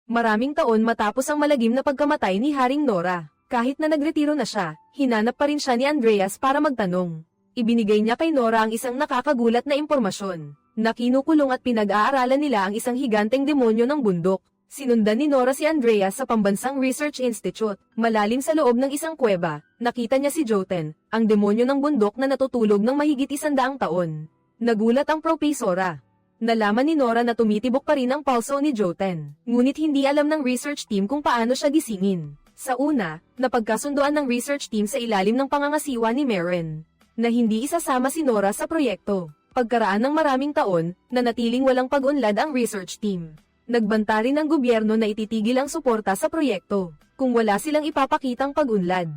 Maraming taon matapos ang malagim na pagkamatay ni Haring Nora. Kahit na nagretiro na siya, hinanap pa rin siya ni Andreas para magtanong. Ibinigay niya kay Nora ang isang nakakagulat na impormasyon, na kinukulong at pinag-aaralan nila ang isang higanteng demonyo ng bundok. Sinundan ni Nora si Andreas sa Pambansang Research Institute. Malalim sa loob ng isang kuweba, nakita niya si Jotun, ang demonyo ng bundok na natutulog ng mahigit 100 taon. Nagulat ang propesora. Nalaman ni Nora na tumitibok pa rin ang pulso ni Jotun, ngunit hindi alam ng research team kung paano siya gisingin. Sa una, napagkasunduan ng research team sa ilalim ng pangangasiwa ni Maren, na hindi isasama si Nora sa proyekto. Pagkaraan ng maraming taon, nanatiling walang pag-unlad ang research team. Nagbanta rin ng gobyerno na ititigil ang suporta sa proyekto, kung wala silang ipapakitang pag-unlad.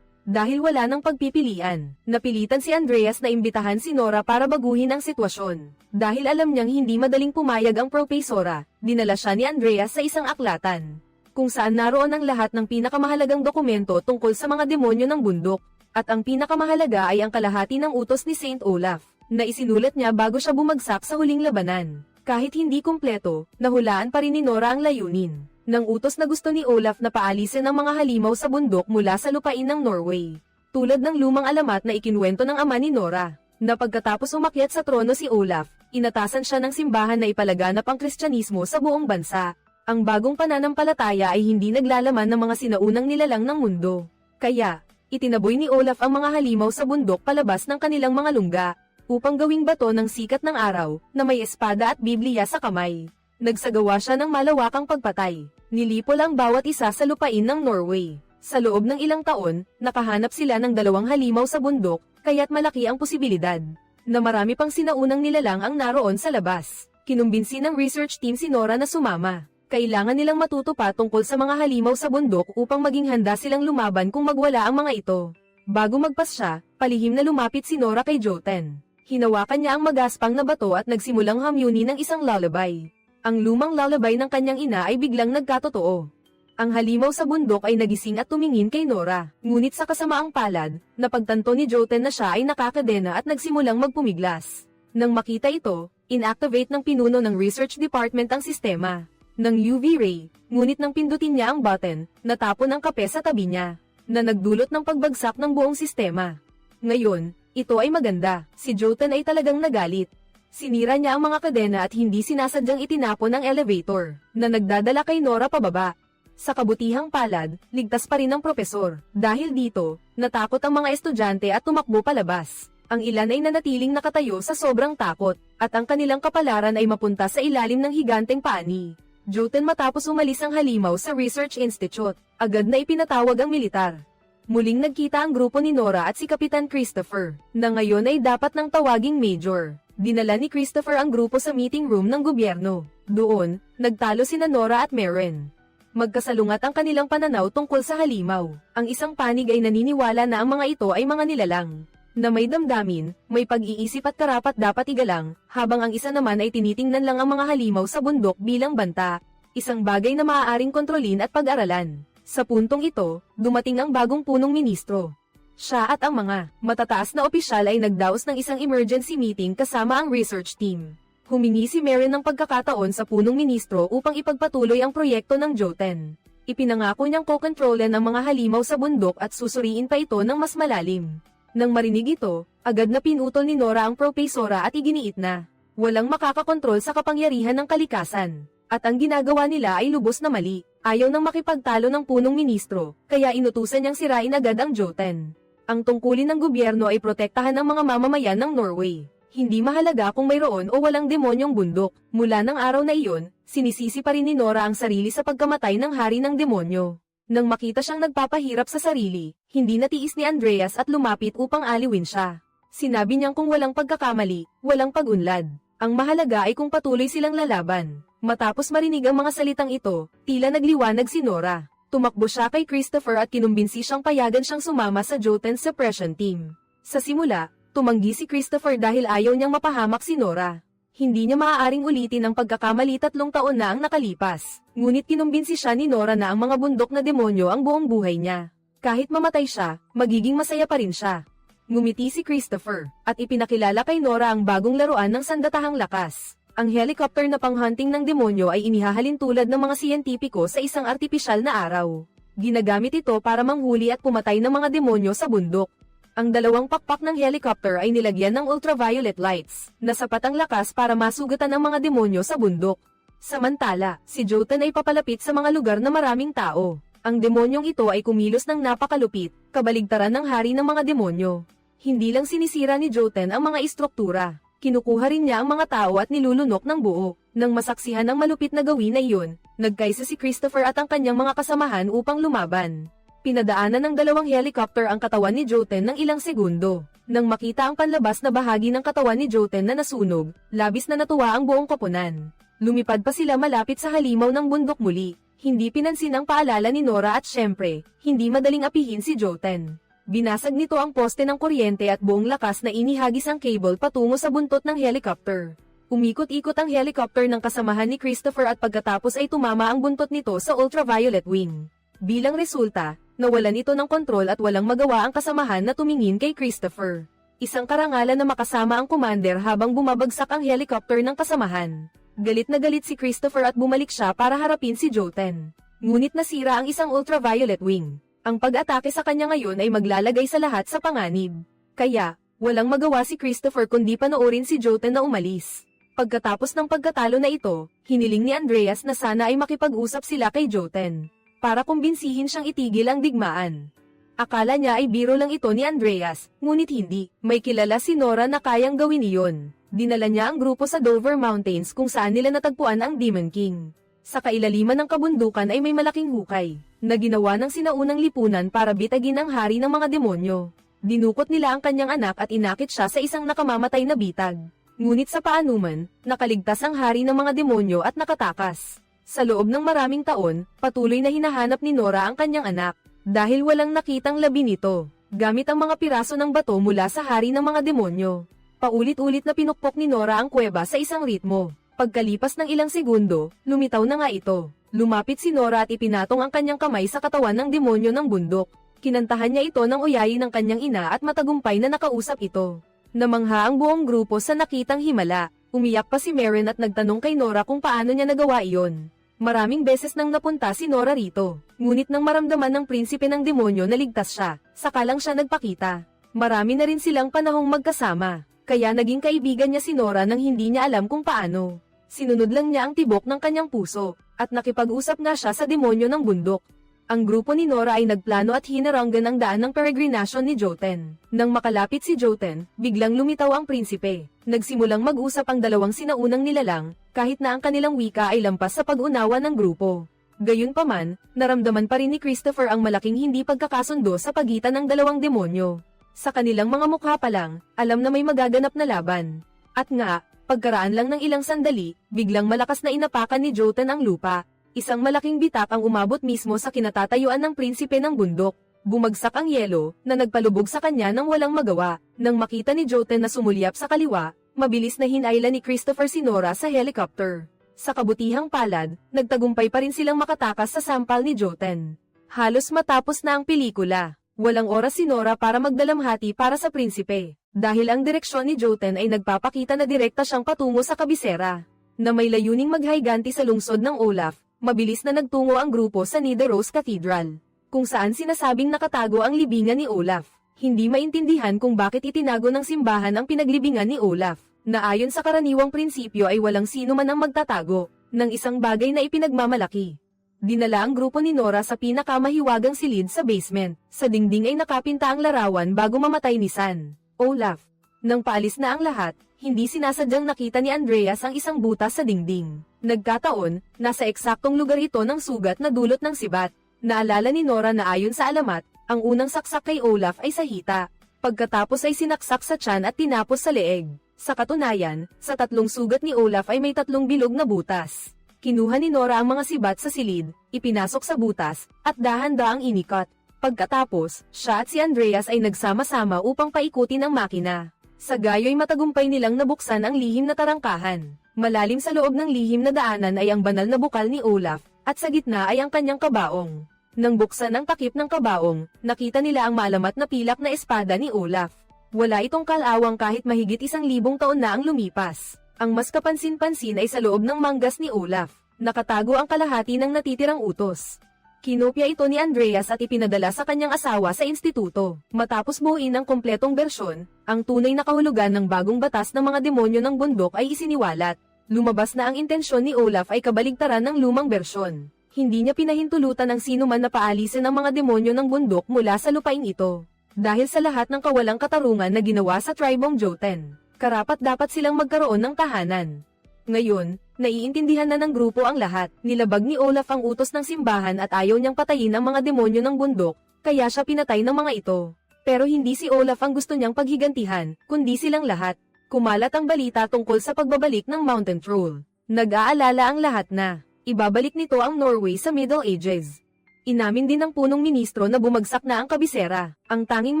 Dahil wala ng pagpipilian, napilitan si Andreas na imbitahan si Nora para baguhin ang sitwasyon. Dahil alam niyang hindi madaling pumayag ang propesora, dinala siya ni Andreas sa isang aklatan, kung saan naroon ang lahat ng pinakamahalagang dokumento tungkol sa mga demonyo ng bundok, at ang pinakamahalaga ay ang kalahati ng utos ni Saint Olaf, na isinulat niya bago siya bumagsak sa huling labanan. Kahit hindi kumpleto, nahulaan pa rin ni Nora ang layunin ng utos na gusto ni Olaf na paalisin ang mga halimaw sa bundok mula sa lupain ng Norway. Tulad ng lumang alamat na ikinwento ng ama ni Nora, na pagkatapos umakyat sa trono si Olaf, inatasan siya ng simbahan na ipalaganap ang Kristyanismo sa buong bansa. Ang bagong pananampalataya ay hindi naglalaman ng mga sinaunang nilalang ng mundo. Kaya, itinaboy ni Olaf ang mga halimaw sa bundok palabas ng kanilang mga lungga, upang gawing bato ng sikat ng araw, na may espada at Biblia sa kamay. Nagsagawa siya ng malawakang pagpatay. Nilipol ang bawat isa sa lupain ng Norway. Sa loob ng ilang taon, nakahanap sila ng 2 halimaw sa bundok, kaya't malaki ang posibilidad na marami pang sinaunang nilalang ang naroon sa labas. Kinumbinsi ng research team si Nora na sumama. Kailangan nilang matuto pa tungkol sa mga halimaw sa bundok upang maging handa silang lumaban kung magwala ang mga ito. Bago magpas siya, palihim na lumapit si Nora kay Jotun. Hinawakan niya ang magaspang na bato at nagsimulang hamyunin ng isang lullaby. Ang lumang lullaby ng kanyang ina ay biglang nagkatotoo. Ang halimaw sa bundok ay nagising at tumingin kay Nora, ngunit sa kasamaang palad, napagtanto ni Jotun na siya ay nakakadena at nagsimulang magpumiglas. Nang makita ito, inactivate ng pinuno ng research department ang sistema ng UV ray, ngunit nang pindutin niya ang button, natapon ang kape sa tabi niya, na nagdulot ng pagbagsak ng buong sistema. Ngayon, ito ay maganda, si Jotun ay talagang nagalit. Sinira niya ang mga kadena at hindi sinasadyang itinapon ang elevator, na nagdadala kay Nora pababa. Sa kabutihang palad, ligtas pa rin ang propesor. Dahil dito, natakot ang mga estudyante at tumakbo palabas. Ang ilan ay nanatiling nakatayo sa sobrang takot, at ang kanilang kapalaran ay mapunta sa ilalim ng higanteng paani. Jotun matapos umalis ang halimaw sa Research Institute, agad na ipinatawag ang militar. Muling nagkita ang grupo ni Nora at si Kapitan Christopher, na ngayon ay dapat nang tawaging Major. Dinala ni Christopher ang grupo sa meeting room ng gobyerno. Doon, nagtalo sina Nora at Maren. Magkasalungat ang kanilang pananaw tungkol sa halimaw. Ang isang panig ay naniniwala na ang mga ito ay mga nilalang, na may damdamin, may pag-iisip at karapat dapat igalang, habang ang isa naman ay tinitingnan lang ang mga halimaw sa bundok bilang banta, isang bagay na maaaring kontrolin at pag-aralan. Sa puntong ito, dumating ang bagong punong ministro. Siya at ang mga matataas na opisyal ay nagdaos ng isang emergency meeting kasama ang research team. Humingi si Maren ng pagkakataon sa punong ministro upang ipagpatuloy ang proyekto ng Jotun. Ipinangako niyang kokontrolan ang mga halimaw sa bundok at susuriin pa ito ng mas malalim. Nang marinig ito, agad na pinutol ni Nora ang propesora at iginiit na walang makakakontrol sa kapangyarihan ng kalikasan. At ang ginagawa nila ay lubos na mali. Ayaw nang makipagtalo ng punong ministro, kaya inutusan niyang sirain agad ang Jotun. Ang tungkulin ng gobyerno ay protektahan ang mga mamamayan ng Norway. Hindi mahalaga kung mayroon o walang demonyong bundok. Mula ng araw na iyon, sinisisi pa rin ni Nora ang sarili sa pagkamatay ng hari ng demonyo. Nang makita siyang nagpapahirap sa sarili, hindi natiis ni Andreas at lumapit upang aliwin siya. Sinabi niyang kung walang pagkakamali, walang pag-unlad. Ang mahalaga ay kung patuloy silang lalaban. Matapos marinig ang mga salitang ito, tila nagliwanag si Nora. Tumakbo siya kay Christopher at kinumbinsi siyang payagan siyang sumama sa Jotun suppression team. Sa simula, tumanggi si Christopher dahil ayaw niyang mapahamak si Nora. Hindi niya maaaring ulitin ang pagkakamali 3 taon na ang nakalipas. Ngunit kinumbinsi siya ni Nora na ang mga bundok na demonyo ang buong buhay niya. Kahit mamatay siya, magiging masaya pa rin siya. Ngumiti si Christopher, at ipinakilala kay Nora ang bagong laruan ng sandatahang lakas. Ang helicopter na panghunting ng demonyo ay inihahalin tulad ng mga siyentipiko sa isang artipisyal na araw. Ginagamit ito para manghuli at pumatay ng mga demonyo sa bundok. Ang dalawang pakpak ng helicopter ay nilagyan ng ultraviolet lights, na sapat ang lakas para masugatan ang mga demonyo sa bundok. Samantala, si Jotun ay papalapit sa mga lugar na maraming tao. Ang demonyong ito ay kumilos ng napakalupit, kabaligtaran ng hari ng mga demonyo. Hindi lang sinisira ni Jotun ang mga istruktura. Kinukuha rin niya ang mga tao at nilulunok ng buo. Nang masaksihan ang malupit na gawin na iyon, nagkaisa si Christopher at ang kanyang mga kasamahan upang lumaban. Pinadaanan ng dalawang helicopter ang katawan ni Jotun ng ilang segundo. Nang makita ang panlabas na bahagi ng katawan ni Jotun na nasunog, labis na natuwa ang buong koponan. Lumipad pa sila malapit sa halimaw ng bundok muli. Hindi pinansin ang paalala ni Nora at syempre, hindi madaling apihin si Jotun. Binasag nito ang poste ng kuryente at buong lakas na inihagis ang cable patungo sa buntot ng helicopter. Umikot-ikot ang helicopter ng kasamahan ni Christopher at pagkatapos ay tumama ang buntot nito sa ultraviolet wing. Bilang resulta, nawalan ito ng kontrol at walang magawa ang kasamahan na tumingin kay Christopher. Isang karangalan na makasama ang commander habang bumabagsak ang helicopter ng kasamahan. Galit na galit si Christopher at bumalik siya para harapin si Jotun. Ngunit nasira ang isang ultraviolet wing. Ang pag-atake sa kanya ngayon ay maglalagay sa lahat sa panganib. Kaya, walang magawa si Christopher kundi panoorin si Jotun na umalis. Pagkatapos ng pagkatalo na ito, hiniling ni Andreas na sana ay makipag-usap sila kay Jotun, para kumbinsihin siyang itigil ang digmaan. Akala niya ay biro lang ito ni Andreas, ngunit hindi. May kilala si Nora na kayang gawin iyon. Dinala niya ang grupo sa Dover Mountains kung saan nila natagpuan ang Demon King. Sa kailaliman ng kabundukan ay may malaking hukay, na ginawa ng sinaunang lipunan para bitagin ang hari ng mga demonyo. Dinukot nila ang kanyang anak at inakit siya sa isang nakamamatay na bitag. Ngunit sa paanuman, nakaligtas ang hari ng mga demonyo at nakatakas. Sa loob ng maraming taon, patuloy na hinahanap ni Nora ang kanyang anak, dahil walang nakitang labi nito, gamit ang mga piraso ng bato mula sa hari ng mga demonyo. Paulit-ulit na pinukpok ni Nora ang kuweba sa isang ritmo. Pagkalipas ng ilang segundo, lumitaw na nga ito. Lumapit si Nora at ipinatong ang kanyang kamay sa katawan ng demonyo ng bundok. Kinantahan niya ito ng uyayi ng kanyang ina at matagumpay na nakausap ito. Namangha ang buong grupo sa nakitang himala. Umiyak pa si Maren at nagtanong kay Nora kung paano niya nagawa iyon. Maraming beses nang napunta si Nora rito. Ngunit nang maramdaman ng prinsipe ng demonyo na ligtas siya, saka lang siya nagpakita. Marami na rin silang panahong magkasama. Kaya naging kaibigan niya si Nora nang hindi niya alam kung paano. Sinunod lang niya ang tibok ng kanyang puso, at nakipag-usap nga siya sa demonyo ng bundok. Ang grupo ni Nora ay nagplano at hinaranggan ang daan ng peregrinasyon ni Jotun. Nang makalapit si Jotun, biglang lumitaw ang prinsipe. Nagsimulang mag-usap ang dalawang sinaunang nilalang, kahit na ang kanilang wika ay lampas sa pag-unawa ng grupo. Gayunpaman, naramdaman pa rin ni Christopher ang malaking hindi pagkakasundo sa pagitan ng dalawang demonyo. Sa kanilang mga mukha pa lang, alam na may magaganap na laban. At nga, pagkaraan lang ng ilang sandali, biglang malakas na inapakan ni Jotun ang lupa. Isang malaking bitak ang umabot mismo sa kinatatayuan ng prinsipe ng bundok. Bumagsak ang yelo, na nagpalubog sa kanya nang walang magawa. Nang makita ni Jotun na sumulyap sa kaliwa, mabilis na hinayla ni Christopher si Nora sa helicopter. Sa kabutihang palad, nagtagumpay pa rin silang makatakas sa sampal ni Jotun. Halos matapos na ang pelikula. Walang oras si Nora para magdalamhati para sa prinsipe, dahil ang direksyon ni Jotun ay nagpapakita na direkta siyang patungo sa kabisera. Na may layuning maghayganti sa lungsod ng Olaf, mabilis na nagtungo ang grupo sa Nidaros Cathedral, kung saan sinasabing nakatago ang libingan ni Olaf. Hindi maintindihan kung bakit itinago ng simbahan ang pinaglibingan ni Olaf, na ayon sa karaniwang prinsipyo ay walang sino man ang magtatago ng isang bagay na ipinagmamalaki. Dinala ang grupo ni Nora sa pinakamahiwagang silid sa basement. Sa dingding ay nakapinta ang larawan bago mamatay ni San Olaf. Nang paalis na ang lahat, hindi sinasadyang nakita ni Andreas ang isang butas sa dingding. Nagkataon, nasa eksaktong lugar ito ng sugat na dulot ng sibat. Naalala ni Nora na ayon sa alamat, ang unang saksak kay Olaf ay sa hita. Pagkatapos ay sinaksak sa tiyan at tinapos sa leeg. Sa katunayan, sa tatlong sugat ni Olaf ay may tatlong bilog na butas. Kinuha ni Nora ang mga sibat sa silid, ipinasok sa butas, at dahan-daang inikot. Pagkatapos, siya at si Andreas ay nagsama-sama upang paikutin ang makina. Sa gayo'y matagumpay nilang nabuksan ang lihim na tarangkahan. Malalim sa loob ng lihim na daanan ay ang banal na bukal ni Olaf, at sa gitna ay ang kanyang kabaong. Nang buksan ang takip ng kabaong, nakita nila ang maalamat na pilak na espada ni Olaf. Wala itong kalawang kahit mahigit 1,000 taon na ang lumipas. Ang mas kapansin-pansin ay sa loob ng manggas ni Olaf. Nakatago ang kalahati ng natitirang utos. Kinopya ito ni Andreas at ipinadala sa kanyang asawa sa instituto. Matapos buuin ang kompletong bersyon, ang tunay na kahulugan ng bagong batas ng mga demonyo ng bundok ay isiniwalat. Lumabas na ang intensyon ni Olaf ay kabaligtaran ng lumang bersyon. Hindi niya pinahintulutan ng sino man na paalisin ang mga demonyo ng bundok mula sa lupain ito. Dahil sa lahat ng kawalang katarungan na ginawa sa tribong Jotun, karapat-dapat silang magkaroon ng tahanan. Ngayon, naiintindihan na ng grupo ang lahat. Nilabag ni Olaf ang utos ng simbahan at ayaw niyang patayin ang mga demonyo ng bundok, kaya siya pinatay ng mga ito. Pero hindi si Olaf ang gusto niyang paghigantihan, kundi silang lahat. Kumalat ang balita tungkol sa pagbabalik ng Mountain Troll. Nag-aalala ang lahat na ibabalik nito ang Norway sa Middle Ages. Inamin din ng punong ministro na bumagsak na ang kabisera. Ang tanging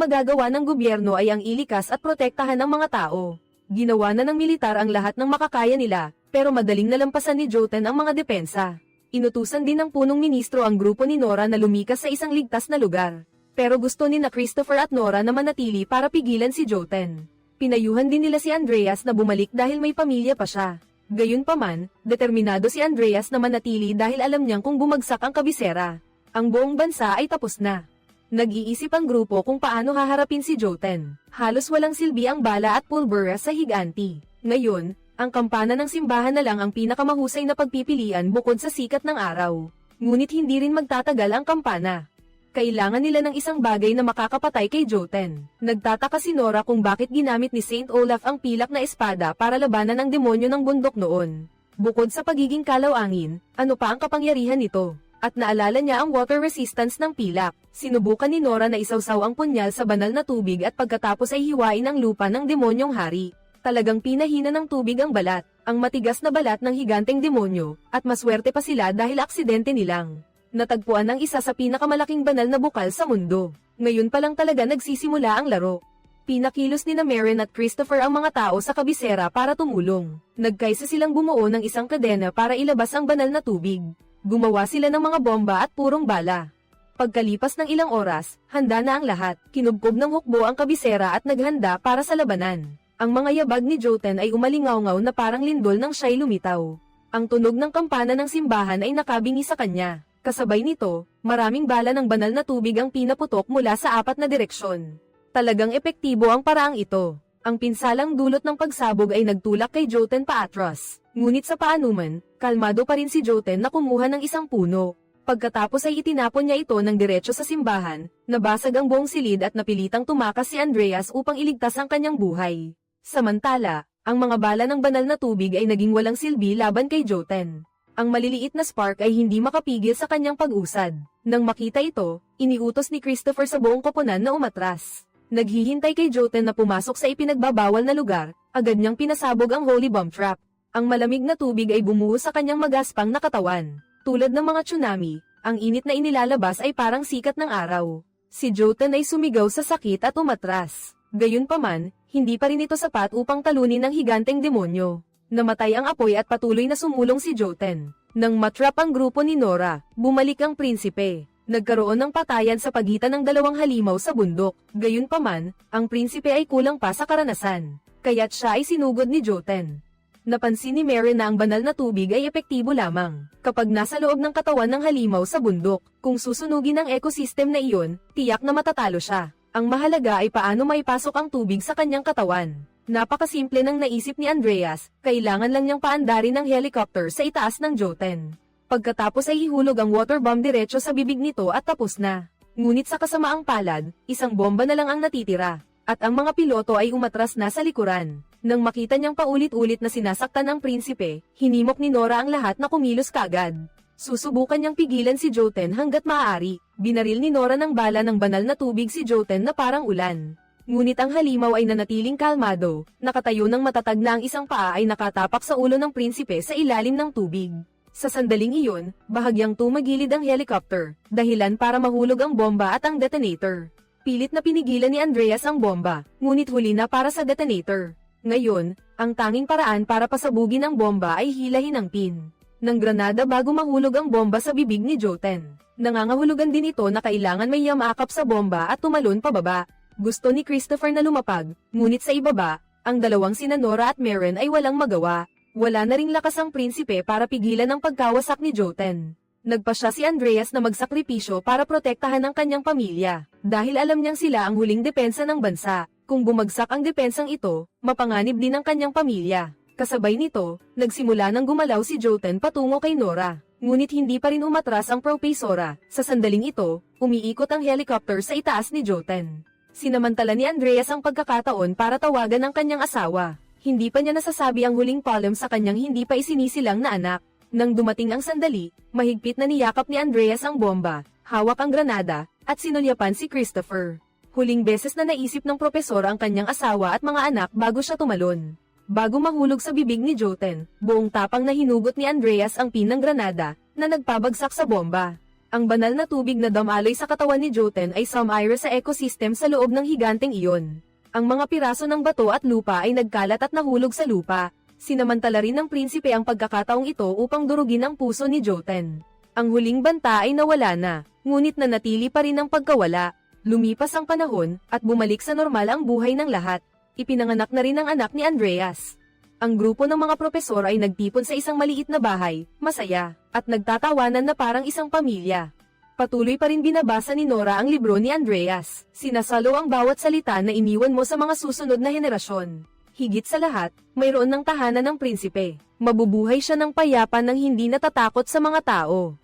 magagawa ng gobyerno ay ang ilikas at protektahan ng mga tao. Ginawa na ng militar ang lahat ng makakaya nila, pero madaling nalampasan ni Jotun ang mga depensa. Inutusan din ng punong ministro ang grupo ni Nora na lumikas sa isang ligtas na lugar. Pero gusto ni na Christopher at Nora na manatili para pigilan si Jotun. Pinayuhan din nila si Andreas na bumalik dahil may pamilya pa siya. Gayunpaman, determinado si Andreas na manatili dahil alam niyang kung bumagsak ang kabisera, ang buong bansa ay tapos na. Nag-iisip ang grupo kung paano haharapin si Jotun. Halos walang silbi ang bala at pulbura sa higanti. Ngayon, ang kampana ng simbahan na lang ang pinakamahusay na pagpipilian bukod sa sikat ng araw. Ngunit hindi rin magtatagal ang kampana. Kailangan nila ng isang bagay na makakapatay kay Jotun. Nagtataka si Nora kung bakit ginamit ni Saint Olaf ang pilak na espada para labanan ang demonyo ng bundok noon. Bukod sa pagiging kalawangin, ano pa ang kapangyarihan nito? At naalala niya ang water resistance ng pilak. Sinubukan ni Nora na isawsaw ang punyal sa banal na tubig at pagkatapos ay hiwain ang lupa ng demonyong hari. Talagang pinahina ng tubig ang balat, ang matigas na balat ng higanteng demonyo, at maswerte pa sila dahil aksidente nilang natagpuan ng isa sa pinakamalaking banal na bukal sa mundo. Ngayon pa lang talaga nagsisimula ang laro. Pinakilos ni na Maren at Christopher ang mga tao sa kabisera para tumulong. Nagkaisa silang bumuo ng isang kadena para ilabas ang banal na tubig. Gumawa sila ng mga bomba at purong bala. Pagkalipas ng ilang oras, handa na ang lahat. Kinubkob ng hukbo ang kabisera at naghanda para sa labanan. Ang mga yabag ni Jotun ay umalingaw-ngaw na parang lindol nang siya'y lumitaw. Ang tunog ng kampana ng simbahan ay nakabingi sa kanya. Kasabay nito, maraming bala ng banal na tubig ang pinaputok mula sa 4 na direksyon. Talagang epektibo ang paraang ito. Ang pinsalang dulot ng pagsabog ay nagtulak kay Jotun paatras. Ngunit sa paanuman, kalmado pa rin si Jotun na kumuha ng isang puno. Pagkatapos ay itinapon niya ito ng diretso sa simbahan, nabasag ang buong silid at napilitang tumakas si Andreas upang iligtas ang kanyang buhay. Samantala, ang mga bala ng banal na tubig ay naging walang silbi laban kay Jotun. Ang maliliit na spark ay hindi makapigil sa kanyang pag-usad. Nang makita ito, iniutos ni Christopher sa buong koponan na umatras. Naghihintay kay Jotun na pumasok sa ipinagbabawal na lugar, agad niyang pinasabog ang holy bomb trap. Ang malamig na tubig ay bumuho sa kanyang magaspang na katawan. Tulad ng mga tsunami, ang init na inilalabas ay parang sikat ng araw. Si Jotun ay sumigaw sa sakit at umatras. Gayunpaman, hindi pa rin ito sapat upang talunin ng higanteng demonyo. Namatay ang apoy at patuloy na sumulong si Jotun. Nang matrap ang grupo ni Nora, bumalik ang prinsipe. Nagkaroon ng patayan sa pagitan ng dalawang halimaw sa bundok. Gayunpaman, ang prinsipe ay kulang pa sa karanasan. Kaya't siya ay sinugod ni Jotun. Napansin ni Maren na ang banal na tubig ay epektibo lamang kapag nasa loob ng katawan ng halimaw sa bundok. Kung susunugin ang ecosystem na iyon, tiyak na matatalo siya. Ang mahalaga ay paano maipasok ang tubig sa kanyang katawan. Napakasimple ng naisip ni Andreas, kailangan lang niyang paandarin ng helicopter sa itaas ng Jotun. Pagkatapos ay ihulog ang water bomb diretso sa bibig nito at tapos na. Ngunit sa kasamaang palad, isang bomba na lang ang natitira, at ang mga piloto ay umatras na sa likuran. Nang makita niyang paulit-ulit na sinasaktan ang prinsipe, hinimok ni Nora ang lahat na kumilos kaagad. Susubukan niyang pigilan si Jotun hanggat maaari. Binaril ni Nora ng bala ng banal na tubig si Jotun na parang ulan. Ngunit ang halimaw ay nanatiling kalmado, nakatayo ng matatag na ang isang paa ay nakatapak sa ulo ng prinsipe sa ilalim ng tubig. Sa sandaling iyon, bahagyang tumagilid ang helicopter, dahilan para mahulog ang bomba at ang detonator. Pilit na pinigilan ni Andreas ang bomba, ngunit huli na para sa detonator. Ngayon, ang tanging paraan para pasabugin ang bomba ay hilahin ang pin ng granada bago mahulog ang bomba sa bibig ni Jotun. Nangangahulugan din ito na kailangan may yamakap sa bomba at tumalon pababa. Gusto ni Christopher na lumapag, ngunit sa ibaba, Ang dalawang sina Nora at Maren ay walang magawa. Wala na ring lakas ang prinsipe para pigilan ang pagkawasak ni Joten. Nagpasya si Andreas na magsakripisyo para protektahan ang kanyang pamilya, dahil alam niyang sila ang huling depensa ng bansa. Kung bumagsak ang depensang ito, mapanganib din ang kanyang pamilya. Kasabay nito, nagsimula nang gumalaw si Joten patungo kay Nora. Ngunit hindi pa rin umatras ang propesora. Sa sandaling ito, umiikot ang helicopter sa itaas ni Joten. Sinamantala ni Andreas ang pagkakataon para tawagan ang kanyang asawa. Hindi pa niya nasasabi ang huling palem sa kanyang hindi pa isinisilang na anak. Nang dumating ang sandali, mahigpit na niyakap ni Andreas ang bomba, hawak ang granada, at sinunyapan si Christopher. Huling beses na naisip ng propesor ang kanyang asawa at mga anak bago siya tumalon. Bago mahulog sa bibig ni Joten, buong tapang na hinugot ni Andreas ang pin ng granada, na nagpabagsak sa bomba. Ang banal na tubig na damaloy sa katawan ni Joten ay sumire sa ecosystem sa loob ng higanteng iyon. Ang mga piraso ng bato at lupa ay nagkalat at nahulog sa lupa. Sinamantala rin ng prinsipe ang pagkakataong ito upang durugin ang puso ni Joten. Ang huling banta ay nawala na, ngunit nanatili pa rin ang pagkawala. Lumipas ang panahon, at bumalik sa normal ang buhay ng lahat. Ipinanganak na rin ang anak ni Andreas. Ang grupo ng mga propesor ay nagtipon sa isang maliit na bahay, masaya, at nagtatawanan na parang isang pamilya. Patuloy pa rin binabasa ni Nora ang libro ni Andreas. Sinasalo ang bawat salita na iniwan mo sa mga susunod na henerasyon. Higit sa lahat, mayroon ng tahanan ng prinsipe. Mabubuhay siya ng payapa nang hindi natatakot sa mga tao.